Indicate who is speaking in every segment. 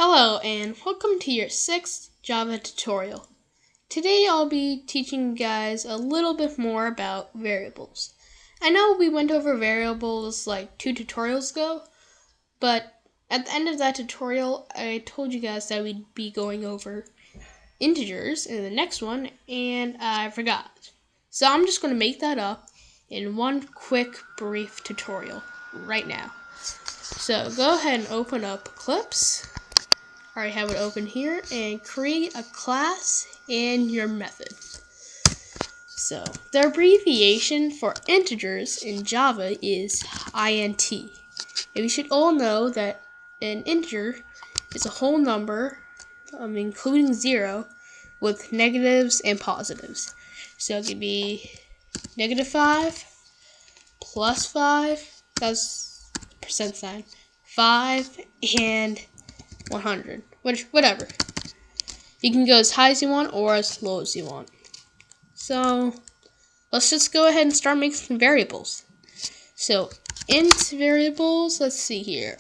Speaker 1: Hello and welcome to your 6th Java tutorial. Today I'll be teaching you guys a little bit more about variables. I know we went over variables like 2 tutorials ago, but at the end of that tutorial I told you guys that we'd be going over integers in the next one and I forgot. So I'm just going to make that up in one quick brief tutorial right now. So go ahead and open up Eclipse. I already have it open here, and create a class and your method. So the abbreviation for integers in Java is int. And we should all know that an integer is a whole number, including 0, with negatives and positives. So it could be -5, +5, that's percent sign, 5, and 100, whatever. You can go as high as you want or as low as you want. So let's just go ahead and start making some variables. So int variables, let's see here.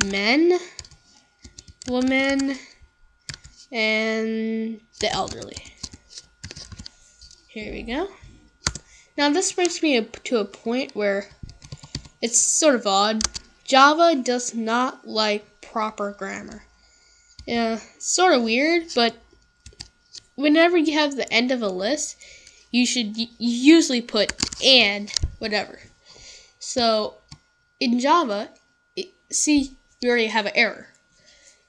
Speaker 1: Men, women, and the elderly. Here we go. Now this brings me to a point where it's sort of odd. Java does not like proper grammar. Yeah, sort of weird, but whenever you have the end of a list, you should usually put and whatever. So in Java, see, we already have an error.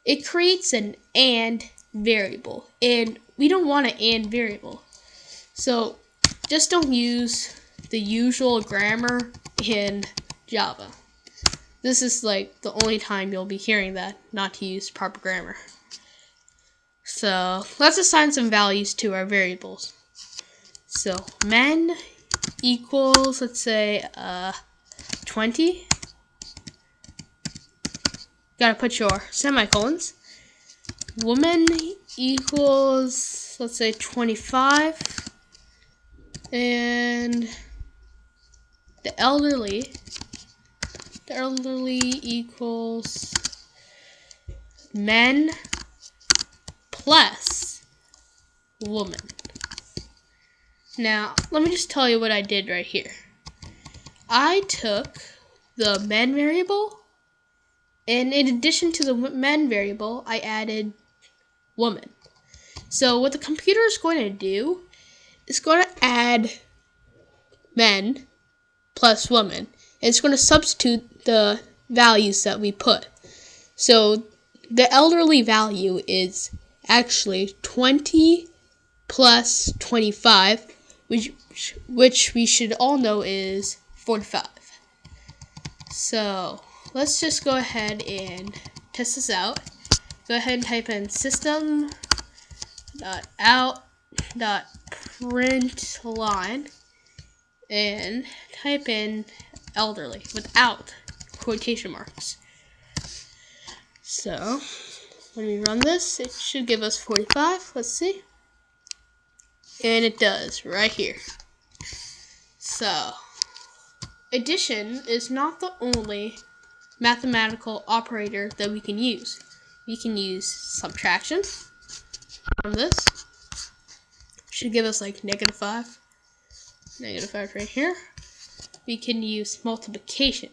Speaker 1: It creates an and variable, and we don't want an and variable. So just don't use the usual grammar in Java. This is like the only time you'll be hearing that, not to use proper grammar. So let's assign some values to our variables. So men equals, let's say, 20. Gotta put your semicolons. Woman equals, let's say, 25. And the elderly equals men plus woman. Now, let me just tell you what I did right here. I took the men variable, and in addition to the men variable, I added woman. So what the computer is going to do is going to add men plus woman. It's going to substitute the values that we put. So the elderly value is actually 20 plus 25, which we should all know is 45. So let's just go ahead and test this out. Go ahead and type in system.out.println and type in elderly without quotation marks. So when we run this, it should give us 45. Let's see. And it does right here. So addition is not the only mathematical operator that we can use. We can use subtraction from this. Should give us like -5. -5 right here. We can use multiplication.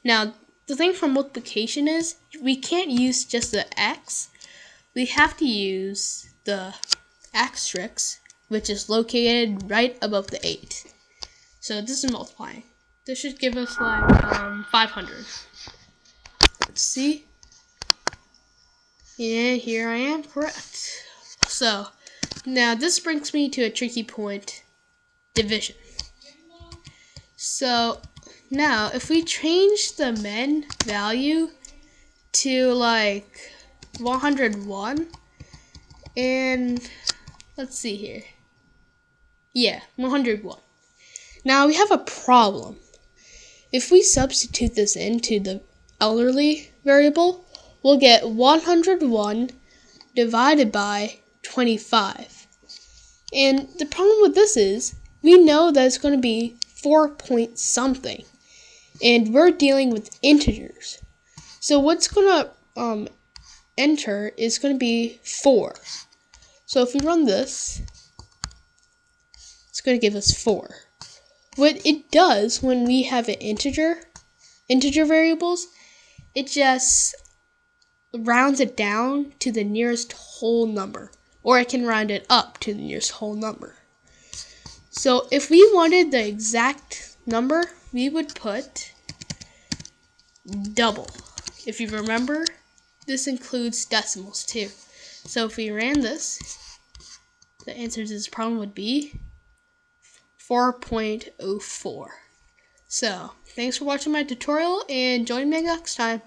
Speaker 1: Now, the thing for multiplication is we can't use just the x. We have to use the asterisk, which is located right above the 8. So this is multiplying. This should give us like 500. Let's see. Yeah, here I am, correct. So now this brings me to a tricky point: division. So now if we change the men value to like 101, and let's see here. Yeah, 101. Now we have a problem. If we substitute this into the elderly variable, we'll get 101 divided by 25. And the problem with this is we know that it's going to be 4 point something, and we're dealing with integers. So what's going to enter is going to be 4. So if we run this, it's going to give us 4. What it does when we have an integer variables, it just rounds it down to the nearest whole number, or it can round it up to the nearest whole number. So if we wanted the exact number, we would put double. If you remember, this includes decimals too. So if we ran this, the answer to this problem would be 4.04. So thanks for watching my tutorial, and join me next time.